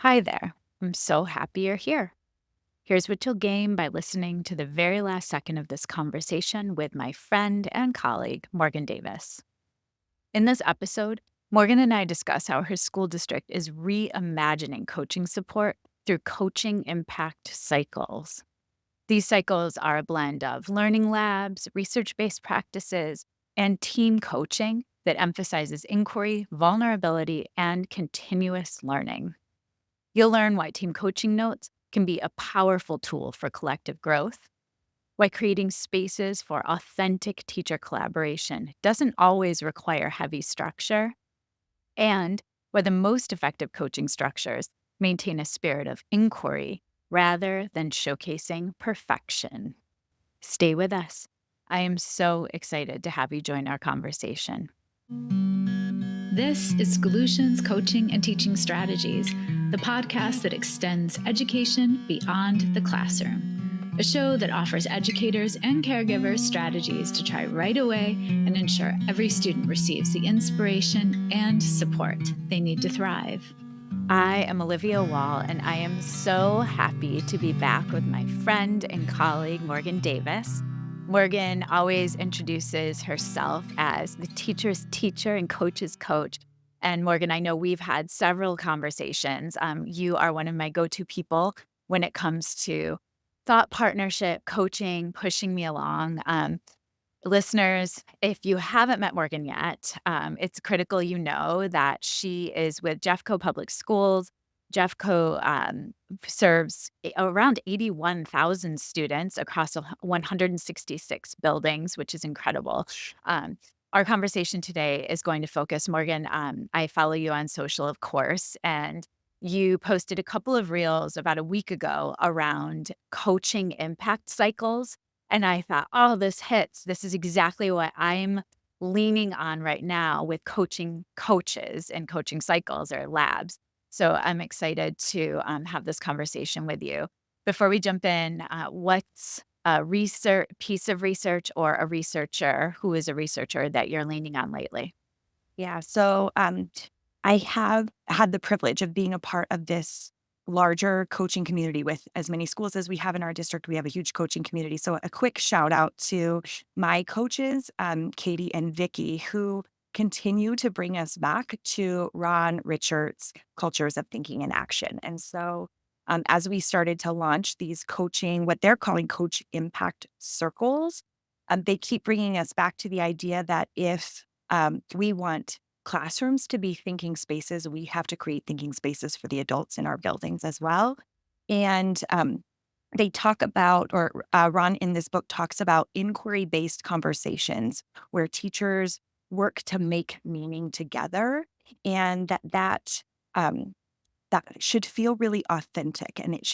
Hi there. I'm so happy you're here. Here's what you'll gain by listening to the very last second of this conversation with my friend and colleague, Morgan Davis. In this episode, Morgan and I discuss how her school district is reimagining coaching support through coaching impact cycles. These cycles are a blend of learning labs, research based practices, and team coaching that emphasizes inquiry, vulnerability, and continuous learning. You'll learn why team coaching notes can be a powerful tool for collective growth, why creating spaces for authentic teacher collaboration doesn't always require heavy structure, and why the most effective coaching structures maintain a spirit of inquiry rather than showcasing perfection. Stay with us. I am so excited to have you join our conversation. This is Solutions Coaching and Teaching Strategies, the podcast that extends education beyond the classroom. A show that offers educators and caregivers strategies to try right away and ensure every student receives the inspiration and support they need to thrive. I am Olivia Wall, and I am so happy to be back with my friend and colleague, Morgan Davis. Morgan always introduces herself as the teacher's teacher and coach's coach. And Morgan, I know we've had several conversations. You are one of my go-to people when it comes to thought partnership, coaching, pushing me along. Listeners, if you haven't met Morgan yet, it's critical you know that she is with Jeffco Public Schools. Jeffco serves around 81,000 students across 166 buildings, which is incredible. Um, our conversation today is going to focus, Morgan. I follow you on social, of course, and you posted a couple of reels about a week ago around coaching impact cycles, and I thought, "Oh, this hits. This is exactly what I'm leaning on right now with coaching coaches and coaching cycles or labs." So I'm excited to have this conversation with you. Before we jump in, what's a research piece of research or a researcher who is a researcher that you're leaning on lately? Yeah, so I have had the privilege of being a part of this larger coaching community with as many schools as we have in our district. We have a huge coaching community. So a quick shout out to my coaches, Katie and Vicky, who continue to bring us back to Ron Richards' Cultures of Thinking and Action. And so as we started to launch these coaching, what they're calling coach impact circles, they keep bringing us back to the idea that if we want classrooms to be thinking spaces. We have to create thinking spaces for the adults in our buildings as well. And they talk about, or Ron in this book talks about inquiry based conversations where teachers work to make meaning together, and um, that should feel really authentic, and it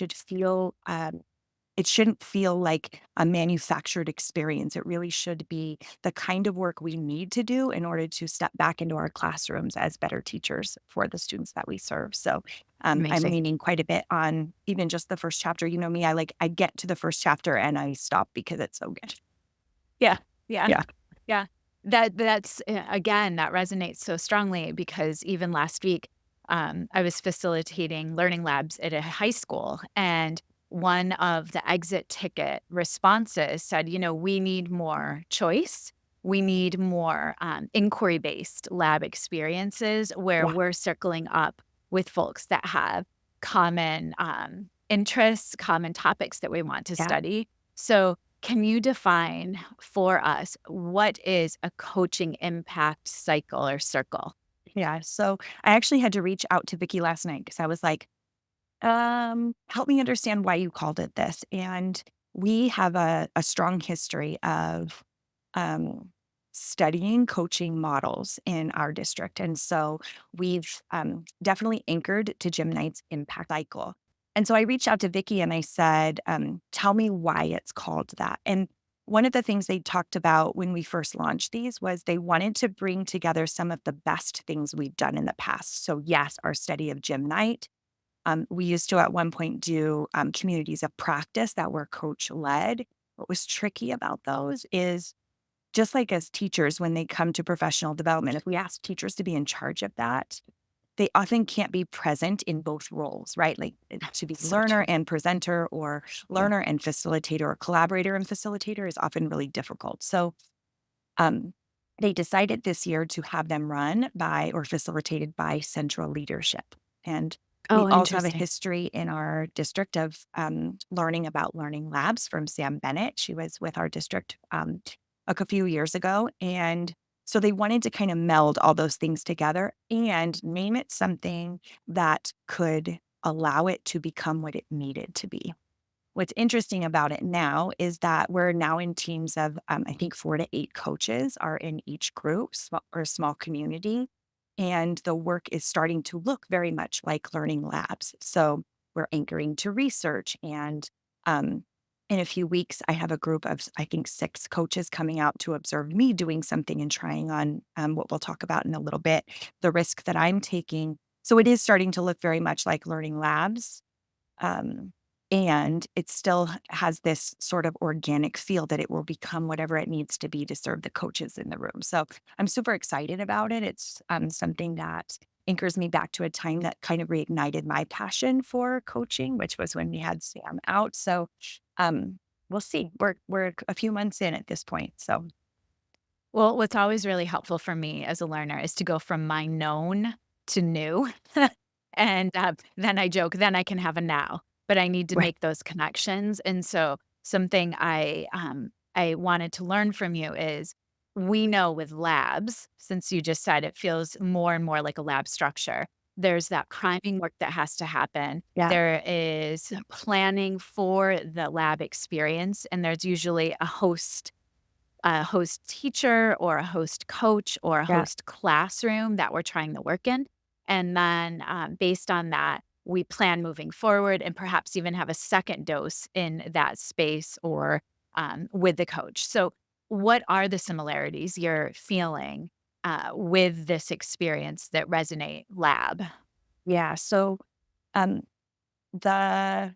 shouldn't feel like a manufactured experience. It really should be the kind of work we need to do in order to step back into our classrooms as better teachers for the students that we serve. So I'm Amazing. leaning quite a bit on even just the first chapter. You know me, I get to the first chapter and I stop because it's so good. Yeah. Yeah. Yeah. Yeah. That's again, that resonates so strongly because even last week, I was facilitating learning labs at a high school, and one of the exit ticket responses said, "We need more choice. We need more inquiry-based lab experiences where Yeah. we're circling up with folks that have common interests, common topics that we want to Yeah. study." So can you define for us what is a coaching impact cycle or circle? Yeah. So I actually had to reach out to Vicky last night because I was like, help me understand why you called it this. And we have a strong history of um, studying coaching models in our district. And so we've definitely anchored to Jim Knight's impact cycle. And so I reached out to Vicky and I said, tell me why it's called that. And one of the things they talked about when we first launched these was they wanted to bring together some of the best things we've done in the past. So, yes, our study of Jim Knight. We used to at one point do communities of practice that were coach led. What was tricky about those is just like as teachers, when they come to professional development, if we ask teachers to be in charge of that, they often can't be present in both roles, right? Like to be So learner true. and presenter or Yeah. learner and facilitator or collaborator and facilitator is often really difficult. So um, they decided this year to have them run by or facilitated by central leadership. And we Oh, also have a interesting. history in our district of learning about learning labs from Sam Bennett. She was with our district a few years ago. And so they wanted to kind of meld all those things together and name it something that could allow it to become what it needed to be. What's interesting about it now is that we're now in teams of, I think 4 to 8 coaches are in each group or small community. And the work is starting to look very much like learning labs. So we're anchoring to research. And um, in a few weeks, I have a group of, I think, 6 coaches coming out to observe me doing something and trying on what we'll talk about in a little bit, the risk that I'm taking. So it is starting to look very much like learning labs. Um, and it still has this sort of organic feel that it will become whatever it needs to be to serve the coaches in the room. So I'm super excited about it. It's something that anchors me back to a time that kind of reignited my passion for coaching, which was when we had Sam out. So um, we'll see. We're a few months in at this point. So Well, what's always really helpful for me as a learner is to go from my known to new. And, then I joke, then I can have a now, but I need to right, make those connections, and so something I wanted to learn from you is we know with labs, since you just said it feels more and more like a lab structure, there's that priming work that has to happen. yeah, There is planning for the lab experience, and there's usually a host teacher or a host coach or a yeah, host classroom that we're trying to work in. And then based on that, we plan moving forward and perhaps even have a second dose in that space or with the coach. So, what are the similarities you're feeling with this experience that resonate lab? yeah. So um, the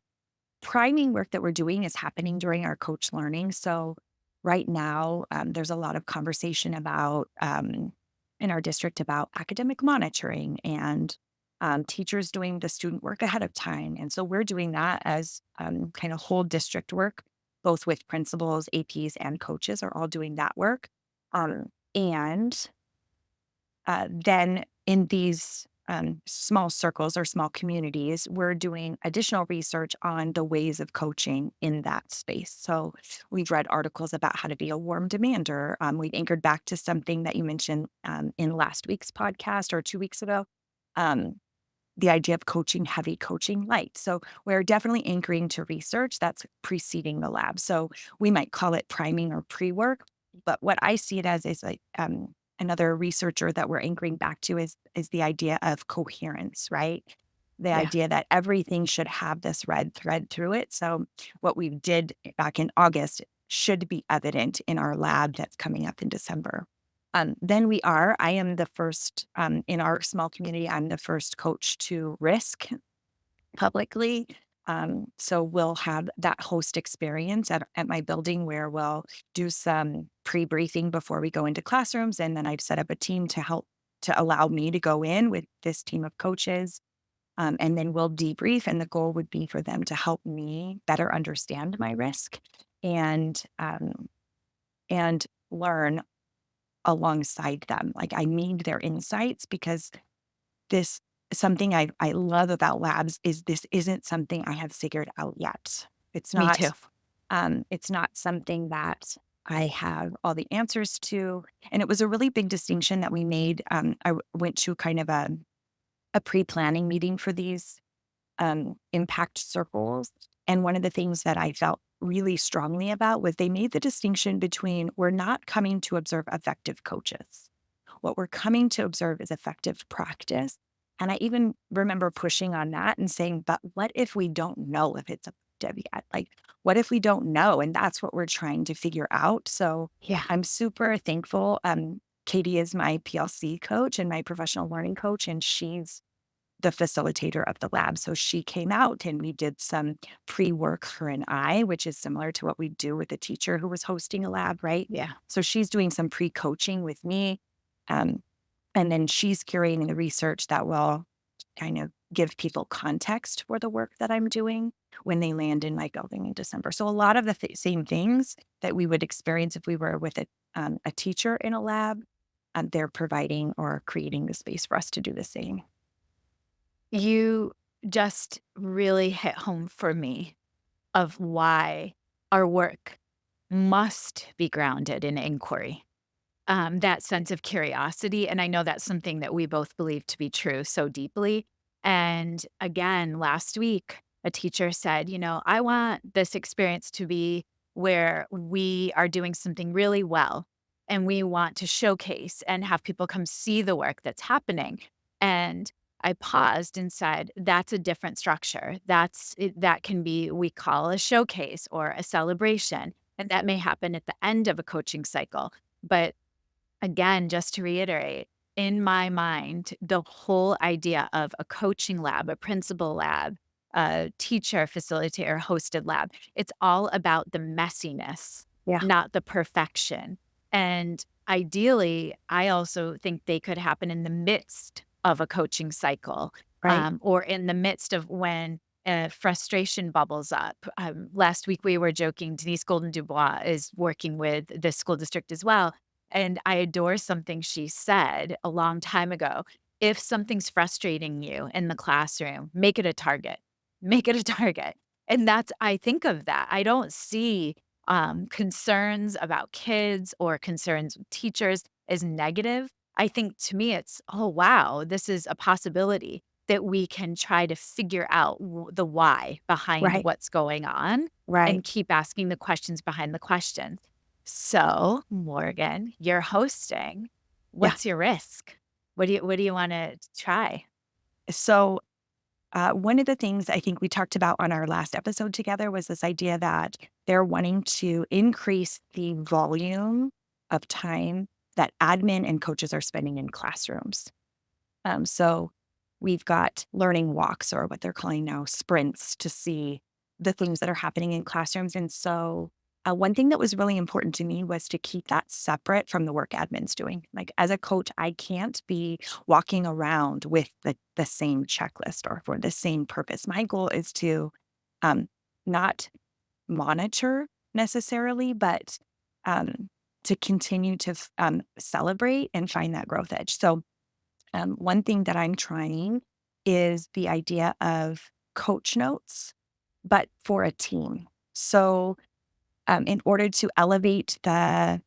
priming work that we're doing is happening during our coach learning. So, right now, there's a lot of conversation about in our district about academic monitoring and teachers doing the student work ahead of time. And so, we're doing that as kind of whole district work, both with principals, APs, and coaches are all doing that work. And then in these small circles or small communities, we're doing additional research on the ways of coaching in that space. So we've read articles about how to be a warm demander. We've anchored back to something that you mentioned in last week's podcast or 2 weeks ago. Um, the idea of coaching heavy, coaching light. So we're definitely anchoring to research that's preceding the lab. So we might call it priming or pre work. But what I see it as is like another researcher that we're anchoring back to is the idea of coherence, right? The Yeah. idea that everything should have this red thread through it. So what we did back in August should be evident in our lab that's coming up in December. I am the first in our small community, I'm the first coach to risk publicly. So we'll have that host experience at my building where we'll do some pre-briefing before we go into classrooms. And then I've set up a team to help to allow me to go in with this team of coaches. And then we'll debrief. And the goal would be for them to help me better understand my risk and and learn alongside them. Like I need their insights because this something I love about labs is this isn't something I have figured out yet. Me too. It's not something that I have all the answers to. And it was a really big distinction that we made. Went to kind of a pre-planning meeting for these impact circles. And one of the things that I felt really strongly about was they made the distinction between we're not coming to observe effective coaches. What we're coming to observe is effective practice. And I even remember pushing on that and saying, but what if we don't know if it's effective yet? Like, what if we don't know? And that's what we're trying to figure out. So Yeah. I'm super thankful. Katie is my PLC coach and my professional learning coach, and she's the facilitator of the lab. So she came out and we did some pre work, her and I, which is similar to what we do with the teacher who was hosting a lab, right? Yeah. So she's doing some pre coaching with me. Um, and then she's curating the research that will kind of give people context for the work that I'm doing when they land in my building in December. So a lot of the same things that we would experience if we were with a teacher in a lab, they're providing or creating the space for us to do the same. You just really hit home for me of why our work must be grounded in inquiry. That sense of curiosity. And I know that's something that we both believe to be true so deeply. And again, last week, a teacher said, I want this experience to be where we are doing something really well and we want to showcase and have people come see the work that's happening. And I paused and said, that's a different structure. That can be, we call a showcase or a celebration. And that may happen at the end of a coaching cycle. But again, just to reiterate, in my mind, the whole idea of a coaching lab, a principal lab, a teacher, facilitator, hosted lab, it's all about the messiness, Yeah. not the perfection. And ideally, I also think they could happen in the midst of a coaching cycle, Right. or in the midst of when frustration bubbles up. Last week, we were joking, Denise Golden Dubois is working with the school district as well. And I adore something she said a long time ago. If something's frustrating you in the classroom, make it a target. Make it a target. And I think of that. I don't see concerns about kids or concerns with teachers as negative. I think to me, it's, oh, wow, this is a possibility that we can try to figure out the why behind Right. what's going on Right. and keep asking the questions behind the questions. So, Morgan, you're hosting. Yeah. What's your risk? What do you wanna try? So one of the things I think we talked about on our last episode together was this idea that they're wanting to increase the volume of time that admin and coaches are spending in classrooms. So we've got learning walks, or what they're calling now sprints, to see the things that are happening in classrooms. And so one thing that was really important to me was to keep that separate from the work admin's doing. Like as a coach, I can't be walking around with the same checklist or for the same purpose. My goal is to um, not monitor necessarily, but um, to continue to celebrate and find that growth edge. So one thing that I'm trying is the idea of coach notes, but for a team. So, in order to elevate the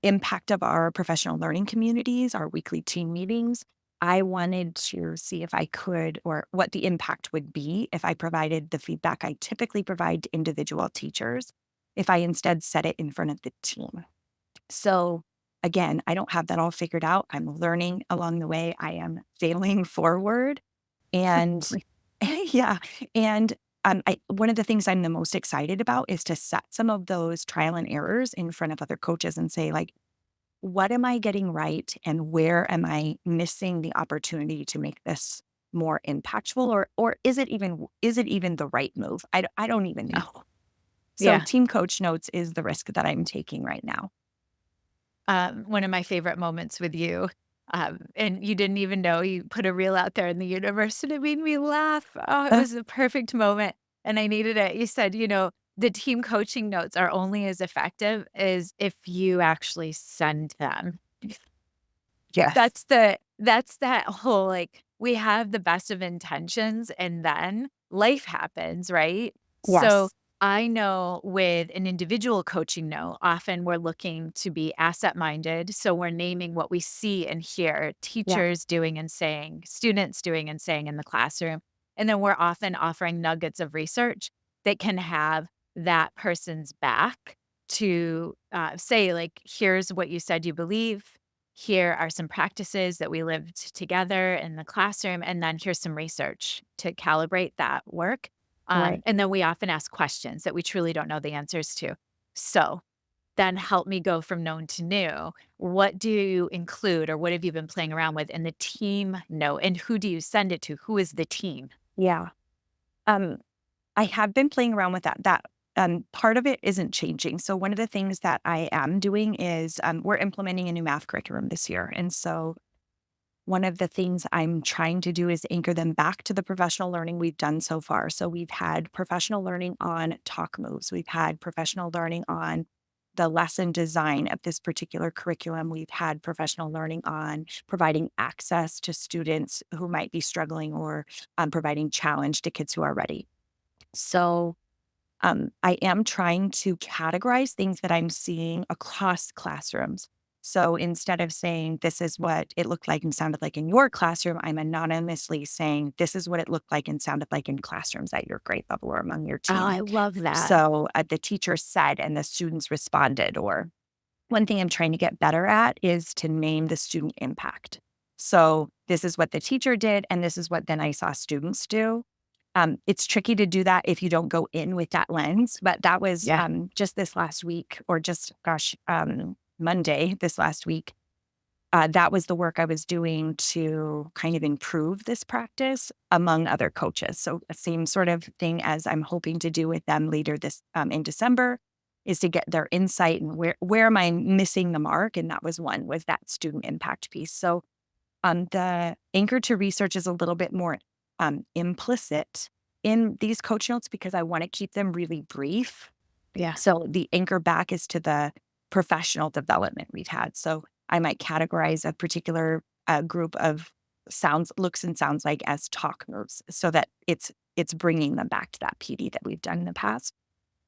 impact of our professional learning communities, our weekly team meetings, I wanted to see if I could, or what the impact would be if I provided the feedback I typically provide to individual teachers, if I instead set it in front of the team. So again, I don't have that all figured out. I'm learning along the way. I am failing forward. And yeah. And one of the things I'm the most excited about is to set some of those trial and errors in front of other coaches and say, like, what am I getting right? And where am I missing the opportunity to make this more impactful? Or is it even the right move? I don't even know. So Yeah. team coach notes is the risk that I'm taking right now. One of my favorite moments with you, and you didn't even know, you put a reel out there in the universe, and it made me laugh. Oh, it was the perfect moment, and I needed it. You said, the team coaching notes are only as effective as if you actually send them. Yes. That's that whole, like, we have the best of intentions, and then life happens, right? So, Yes. I know with an individual coaching note, often we're looking to be asset-minded, so we're naming what we see and hear Yeah. teachers doing and saying, students doing and saying in the classroom, and then we're often offering nuggets of research that can have that person's back to, say, like, "Here's what you said you believe. Here are some practices that we lived together in the classroom, and then here's some research to calibrate that work." Right. And then we often ask questions that we truly don't know the answers to. So then help me go from known to new. What do you include, or what have you been playing around with in the team note? And who do you send it to? Who is the team? Yeah. Um, I have been playing around with that. Part of it isn't changing. So one of the things that I am doing is we're implementing a new math curriculum this year, and so one of the things I'm trying to do is anchor them back to the professional learning we've done so far. So we've had professional learning on talk moves. We've had professional learning on the lesson design of this particular curriculum. We've had professional learning on providing access to students who might be struggling or providing challenge to kids who are ready. So I am trying to categorize things that I'm seeing across classrooms. So instead of saying, this is what it looked like and sounded like in your classroom, I'm anonymously saying, this is what it looked like and sounded like in classrooms at your grade level or among your Oh, team. I love that. So the teacher said and the students responded. Or one thing I'm trying to get better at is to name the student impact. So this is what the teacher did, and this is what then I saw students do. It's tricky to do that if you don't go in with that lens, but that was Yeah. just this last week, or just, Monday this last week. That was the work I was doing to kind of improve this practice among other coaches. So, the same sort of thing as I'm hoping to do with them later this in December is to get their insight and where am I missing the mark? And that was one, was that student impact piece. So, the anchor to research is a little bit more implicit in these coach notes because I want to keep them really brief. Yeah. So the anchor back is to the professional development we've had. So I might categorize a particular group of looks and sounds like as talk moves, so that it's bringing them back to that PD that we've done in the past.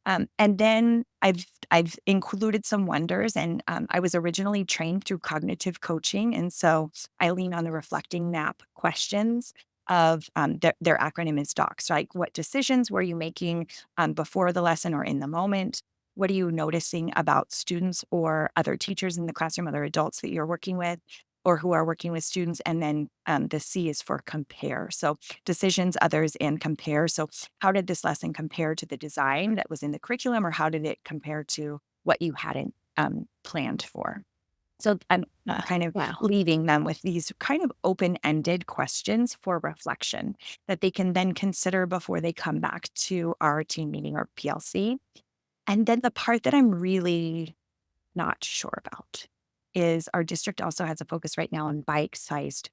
And then I've included some wonders, and I was originally trained through cognitive coaching, and so I lean on the reflecting nap questions of their acronym is DOCS. Like, what decisions were you making before the lesson or in the moment? What are you noticing about students or other teachers in the classroom, other adults that you're working with, or who are working with students? And then the C is for compare. So decisions, others, and compare. So how did this lesson compare to the design that was in the curriculum, or how did it compare to what you hadn't planned for? So I'm kind of Wow. leaving them with these kind of open-ended questions for reflection that they can then consider before they come back to our team meeting or PLC. And then the part that I'm really not sure about is our district also has a focus right now on bite-sized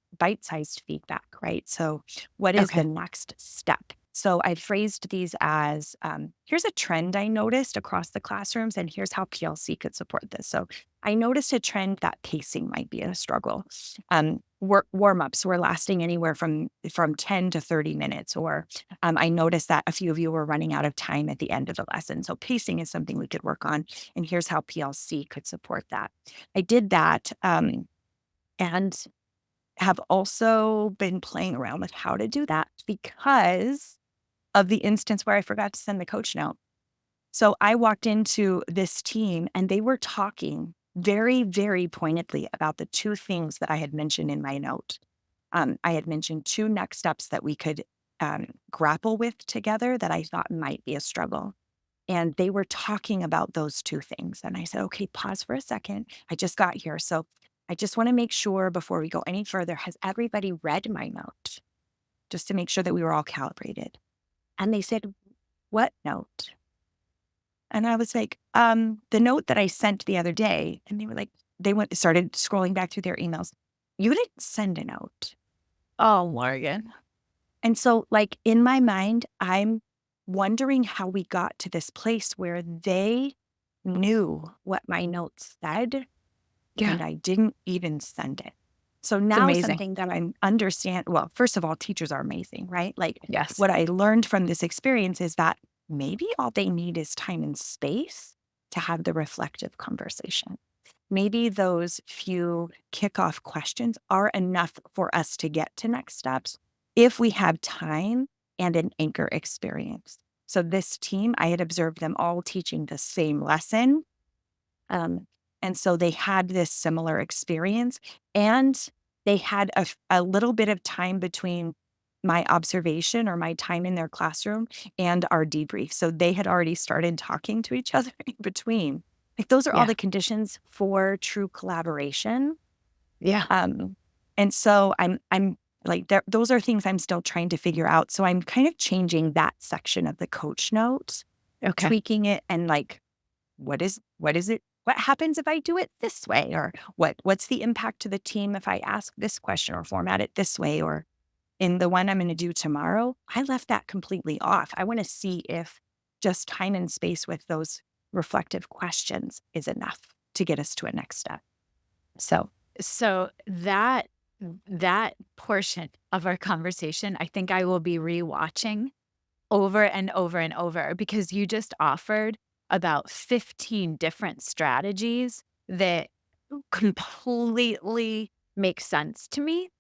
feedback, right? So what is the Okay. next step? So I phrased these as, here's a trend I noticed across the classrooms, and here's how PLC could support this. So I noticed a trend that pacing might be a struggle. Warm-ups were lasting anywhere from 10 to 30 minutes, or I noticed that a few of you were running out of time at the end of the lesson. So pacing is something we could work on, and here's how PLC could support that. I did that, and have also been playing around with how to do that because of the instance where I forgot to send the coach note. So I walked into this team and they were talking very, very pointedly about the two things that I had mentioned in my note. I had mentioned two next steps that we could grapple with together that I thought might be a struggle. And they were talking about those two things. And I said, okay, pause for a second. I just got here. So I just want to make sure before we go any further, has everybody read my note? Just to make sure that we were all calibrated. And they said, what note? And I was like, the note that I sent the other day. And they were like, started scrolling back through their emails. You didn't send a note. Oh, Morgan. And so, like, in my mind, I'm wondering how we got to this place where they knew what my notes said Yeah. and I didn't even send it. So It's now amazing. something that I understand, well, first of all, teachers are amazing, right? Like, Yes. what I learned from this experience is that maybe all they need is time and space to have the reflective conversation. Maybe those few kickoff questions are enough for us to get to next steps if we have time and an anchor experience. So this team, I had observed them all teaching the same lesson. And so they had this similar experience, and they had a little bit of time between my observation or my time in their classroom and our debrief. So they had already started talking to each other in between. Like, those are all Yeah. the conditions for true collaboration. Yeah. And so I'm like, those are things I'm still trying to figure out. So I'm kind of changing that section of the coach notes, Okay. tweaking it, and like, what is it what happens if I do it this way? Or what's the impact to the team if I ask this question or format it this way? Or in the one I'm going to do tomorrow, I left that completely off. I want to see if just time and space with those reflective questions is enough to get us to a next step. So, So that portion of our conversation, I think I will be rewatching over and over and over because you just offered about 15 different strategies that completely make sense to me.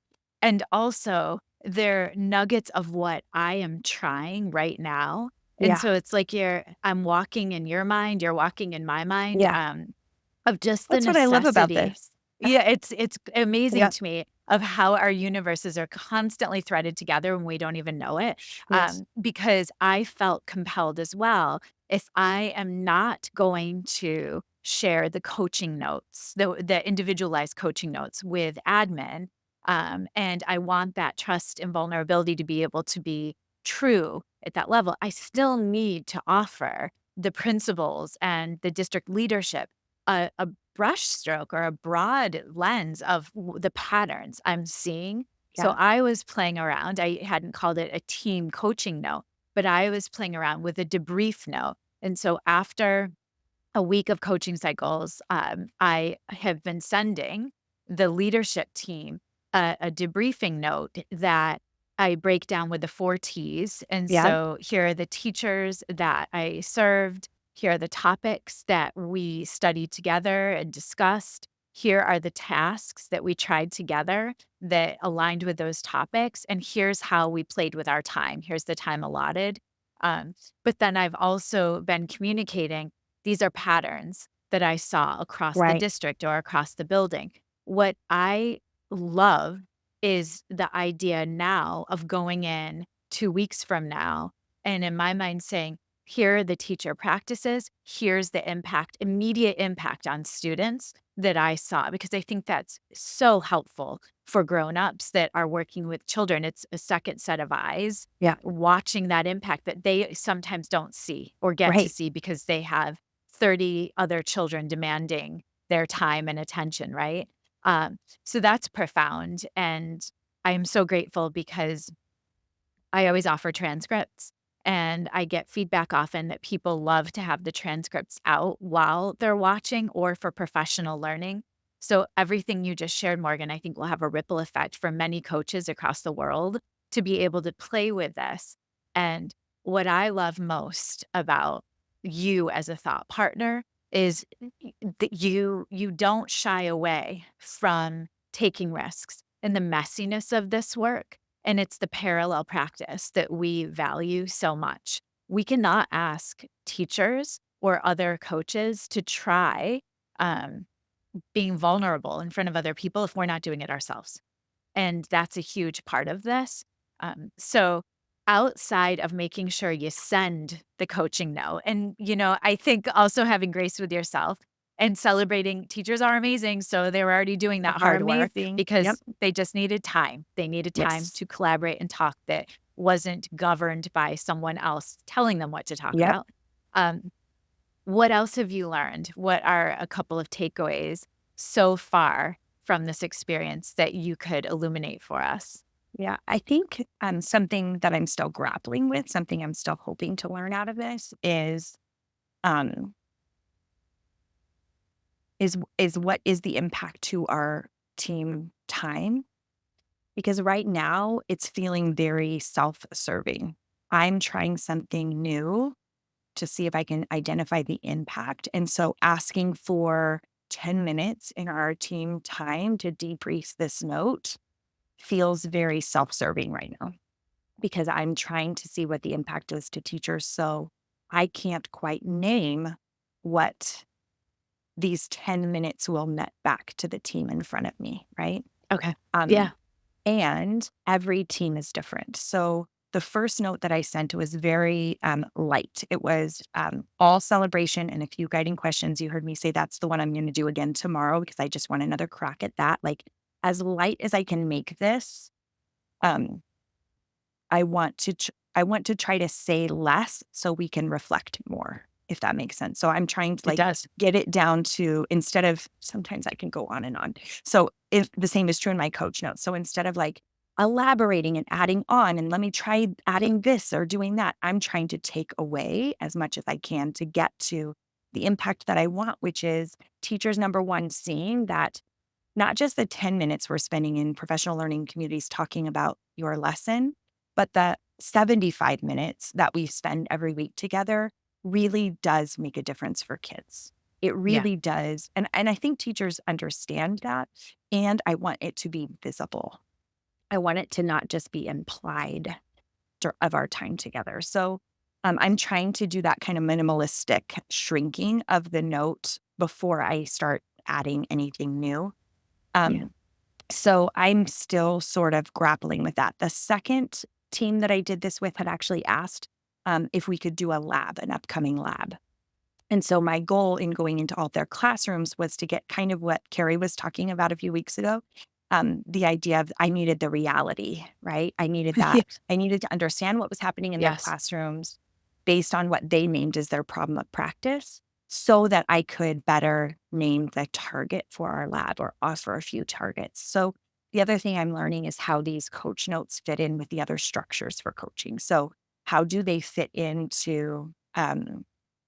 And also, they're nuggets of what I am trying right now. And yeah, so it's like I'm walking in your mind, you're walking in my mind, yeah, of just the that's what I love about necessity. this. Yeah, it's amazing Yeah, to me of how our universes are constantly threaded together when we don't even know it. yes, Because I felt compelled as well. If I am not going to share the coaching notes, the individualized coaching notes with admin, and I want that trust and vulnerability to be able to be true at that level, I still need to offer the principals and the district leadership a brushstroke or a broad lens of the patterns I'm seeing. So yeah, I was playing around. I hadn't called it a team coaching note, but I was playing around with a debrief note. And so after a week of coaching cycles, I have been sending the leadership team a debriefing note that I break down with the 4 T's. And yeah, so here are the teachers that I served. Here are the topics that we studied together and discussed. Here are the tasks that we tried together that aligned with those topics. And here's how we played with our time. Here's the time allotted. Um, but then I've also been communicating these are patterns that I saw across the right, district or across the building. What I love is the idea now of going in 2 weeks from now, and in my mind saying, "Here are the teacher practices. Here's the impact, immediate impact on students that I saw," because I think that's so helpful for grown-ups that are working with children. It's a second set of eyes yeah, watching that impact that they sometimes don't see or get to right. see because they have 30 other children demanding their time and attention, right? So that's profound. And I am so grateful because I always offer transcripts and I get feedback often that people love to have the transcripts out while they're watching or for professional learning. So everything you just shared, Morgan, I think will have a ripple effect for many coaches across the world to be able to play with this. And what I love most about you as a thought partner is that you don't shy away from taking risks in the messiness of this work, and it's the parallel practice that we value so much. We cannot ask teachers or other coaches to try um, being vulnerable in front of other people if we're not doing it ourselves. And that's a huge part of this. So, outside of making sure you send the coaching note, and, I think also having grace with yourself and celebrating teachers are amazing. So, they were already doing The that are hard work amazing. Yep. because they just needed time. They needed time Yes. to collaborate and talk that wasn't governed by someone else telling them what to talk Yep. about. Um, what else have you learned? What are a couple of takeaways so far from this experience that you could illuminate for us? Yeah. I think something that I'm still grappling with, something I'm still hoping to learn out of this um is what is the impact to our team time? Because right now it's feeling very self-serving. I'm trying something new to see if I can identify the impact. And so asking for 10 minutes in our team time to debrief this note feels very self serving right now because I'm trying to see what the impact is to teachers. So I can't quite name what these 10 minutes will net back to the team in front of me. Right. Okay. Yeah. Um, and every team is different. So the first note that I sent was very light. It was all celebration and a few guiding questions. You heard me say that's the one I'm going to do again tomorrow because I just want another crack at that. Like as light as I can make this, um, I want to try to say less so we can reflect more. if that makes sense. So I'm trying to It does. get it down to, instead of, sometimes I can go on and on. So if the same is true in my coach notes. So instead of elaborating and adding on and let me try adding this or doing that, I'm trying to take away as much as I can to get to the impact that I want, which is teachers, number one, seeing that not just the 10 minutes we're spending in professional learning communities talking about your lesson, but the 75 minutes that we spend every week together really does make a difference for kids. It Yeah. really does. And I think teachers understand that. And I want it to be visible. I want it to not just be implied of our time together. So I'm trying to do that kind of minimalistic shrinking of the note before I start adding anything new. Yeah. Um, so I'm still sort of grappling with that. The second team that I did this with had actually asked if we could do a lab, an upcoming lab. And so my goal in going into all their classrooms was to get kind of what Carrie was talking about a few weeks ago. The idea of I needed the reality, right? I needed that. Yes. I needed to understand what was happening in their Yes. classrooms based on what they named as their problem of practice so that I could better name the target for our lab or offer a few targets. So the other thing I'm learning is how these coach notes fit in with the other structures for coaching. So how do they fit into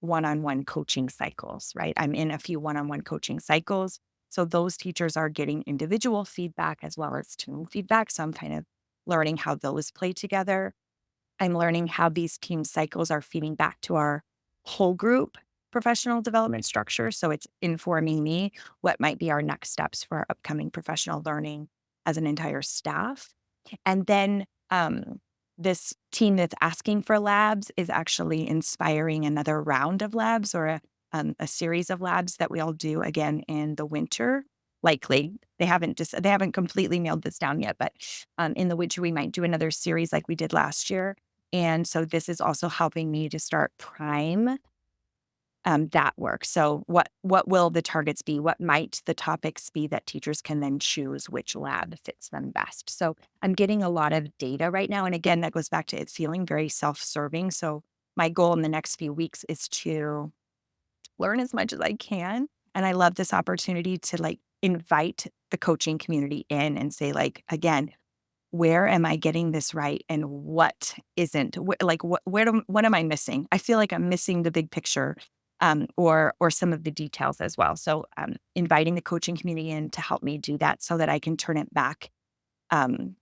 one-on-one coaching cycles, right? I'm in a few one-on-one coaching cycles. So those teachers are getting individual feedback as well as team feedback. So I'm kind of learning how those play together. I'm learning how these team cycles are feeding back to our whole group professional development structure. So it's informing me what might be our next steps for our upcoming professional learning as an entire staff. And then this team that's asking for labs is actually inspiring another round of labs or a series of labs that we all do again in the winter. Likely, they haven't completely nailed this down yet, but in the winter we might do another series like we did last year. And so this is also helping me to start prime that work. So what will the targets be? What might the topics be that teachers can then choose which lab fits them best? So I'm getting a lot of data right now. And again, that goes back to it feeling very self-serving. So my goal in the next few weeks is to learn as much as I can. And I love this opportunity to invite the coaching community in and say, again, where am I getting this right and what isn't? What am I missing? I feel like I'm missing the big picture, or some of the details as well. So inviting the coaching community in to help me do that so that I can turn it back um,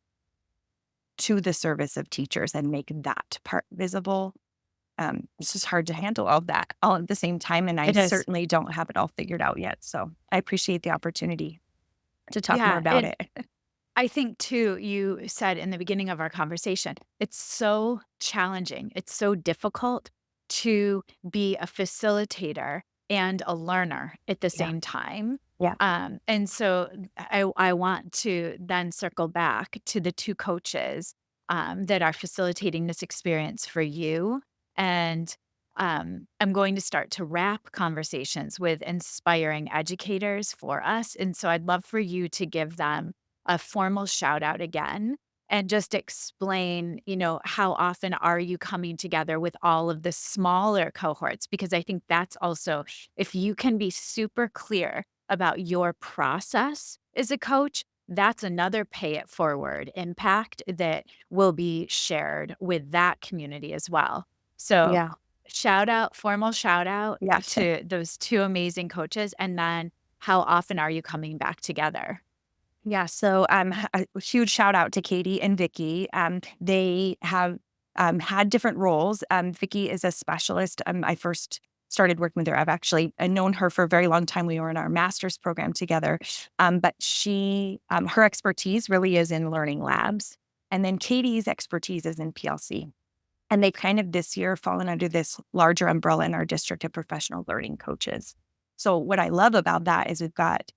to the service of teachers and make that part visible. It's just hard to handle all that all at the same time, and I It is. certainly don't have it all figured out yet. So I appreciate the opportunity to talk more Yeah. about And it. I think too, you said in the beginning of our conversation, it's so challenging. It's so difficult to be a facilitator and a learner at the Yeah, same time. yeah, And so I want to then circle back to the two coaches that are facilitating this experience for you. And I'm going to start to wrap conversations with inspiring educators for us. And so I'd love for you to give them a formal shout out again and just explain, how often are you coming together with all of the smaller cohorts? Because I think that's also, if you can be super clear about your process as a coach, that's another pay it forward impact that will be shared with that community as well. So, yeah, formal shout out yes. to those two amazing coaches. And then how often are you coming back together? Yeah, so a huge shout out to Katie and Vicky. They have had different roles. Vicky is a specialist. I first started working with her. I've actually known her for a very long time. We were in our master's program together. But her expertise really is in learning labs. And then Katie's expertise is in PLC. And they kind of this year fallen under this larger umbrella in our district of professional learning coaches. So what I love about that is we've got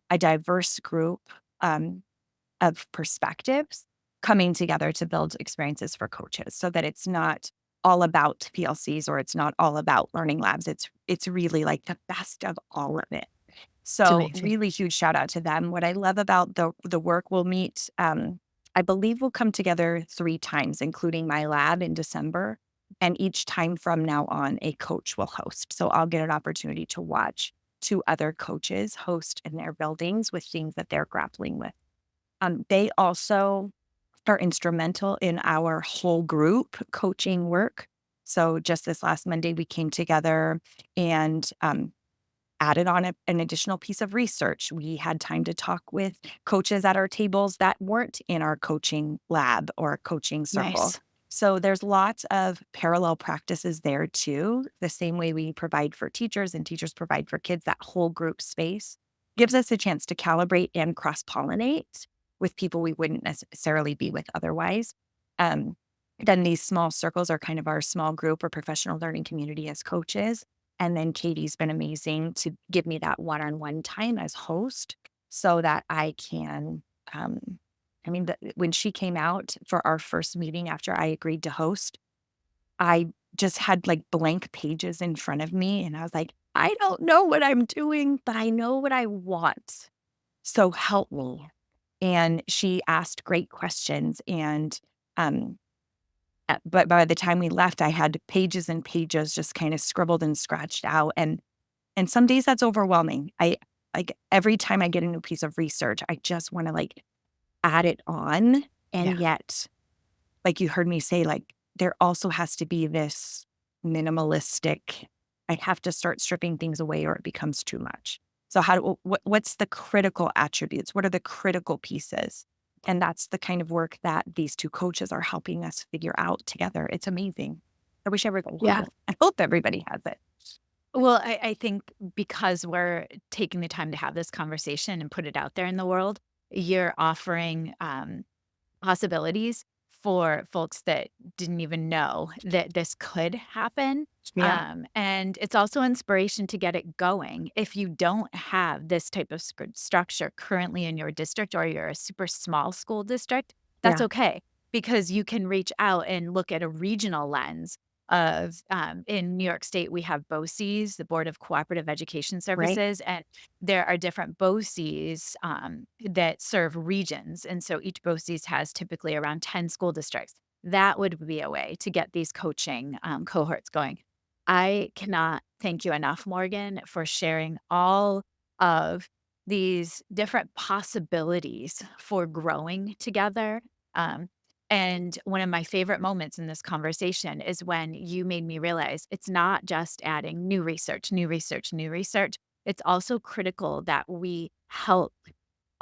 a diverse group um, of perspectives coming together to build experiences for coaches so that it's not all about PLCs or it's not all about learning labs. It's really like the best of all of it. It's So amazing. really huge shout out to them. What I love about the work we'll meet, I believe we'll come together 3 times, including my lab in December. And each time from now on, a coach will host. So I'll get an opportunity to watch two other coaches host in their buildings with things that they're grappling with. They also are instrumental in our whole group coaching work. So just this last Monday, we came together and added on an additional piece of research. We had time to talk with coaches at our tables that weren't in our coaching lab or coaching circle. Nice. So there's lots of parallel practices there too. The same way we provide for teachers and teachers provide for kids, that whole group space gives us a chance to calibrate and cross-pollinate with people we wouldn't necessarily be with otherwise. Then these small circles are kind of our small group or professional learning community as coaches. And then Katie's been amazing to give me that one-on-one time as host so that I can, when she came out for our first meeting after I agreed to host, I just had like blank pages in front of me. And I was like, I don't know what I'm doing, but I know what I want. So help me. And she asked great questions. And but by the time we left, I had pages and pages just kind of scribbled and scratched out. And some days that's overwhelming. I like every time I get a new piece of research, I just want to like add it on. And yet, like you heard me say, like there also has to be this minimalistic, I have to start stripping things away or it becomes too much. So what's the critical attributes? What are the critical pieces? And that's the kind of work that these two coaches are helping us figure out together. It's amazing. I wish everybody had it. I hope everybody has it. Well, I think because we're taking the time to have this conversation and put it out there in the world, you're offering possibilities for folks that didn't even know that this could happen. Yeah. And it's also inspiration to get it going. If you don't have this type of structure currently in your district or you're a super small school district, that's Yeah. okay because you can reach out and look at a regional lens of in New York State, we have BOCES, the Board of Cooperative Education Services, and there are different BOCES that serve regions. And so each BOCES has typically around 10 school districts. That would be a way to get these coaching cohorts going. I cannot thank you enough, Morgan, for sharing all of these different possibilities for growing together. And one of my favorite moments in this conversation is when you made me realize it's not just adding new research, new research, new research. It's also critical that we help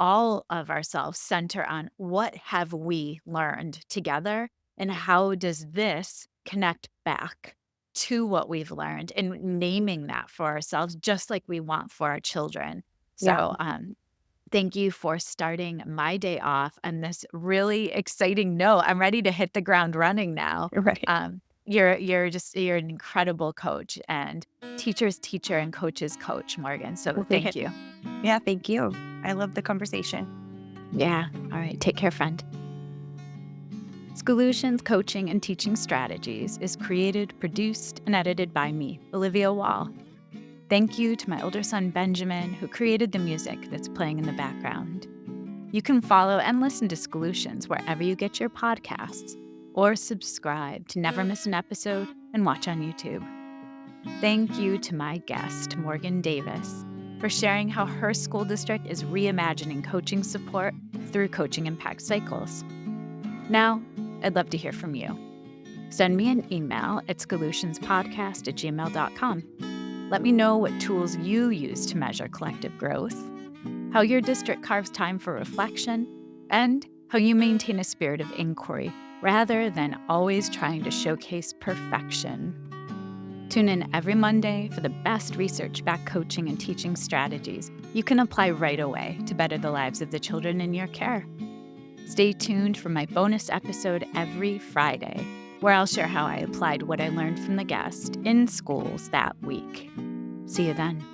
all of ourselves center on what have we learned together and how does this connect back to what we've learned and naming that for ourselves just like we want for our children. So thank you for starting my day off on this really exciting note. I'm ready to hit the ground running now. Right. You're an incredible coach and teacher's teacher and coach's coach, Morgan. So thank you. Yeah, thank you. I love the conversation. Yeah. All right. Take care, friend. Schoolutions Coaching and Teaching Strategies is created, produced, and edited by me, Olivia Wall. Thank you to my older son, Benjamin, who created the music that's playing in the background. You can follow and listen to Schoolutions wherever you get your podcasts, or subscribe to never miss an episode and watch on YouTube. Thank you to my guest, Morgan Davis, for sharing how her school district is reimagining coaching support through Coaching Impact Cycles. Now, I'd love to hear from you. Send me an email at schoolutionspodcast@gmail.com. Let me know what tools you use to measure collective growth, how your district carves time for reflection, and how you maintain a spirit of inquiry rather than always trying to showcase perfection. Tune in every Monday for the best research-backed coaching and teaching strategies you can apply right away to better the lives of the children in your care. Stay tuned for my bonus episode every Friday, where I'll share how I applied what I learned from the guest in schools that week. See you then.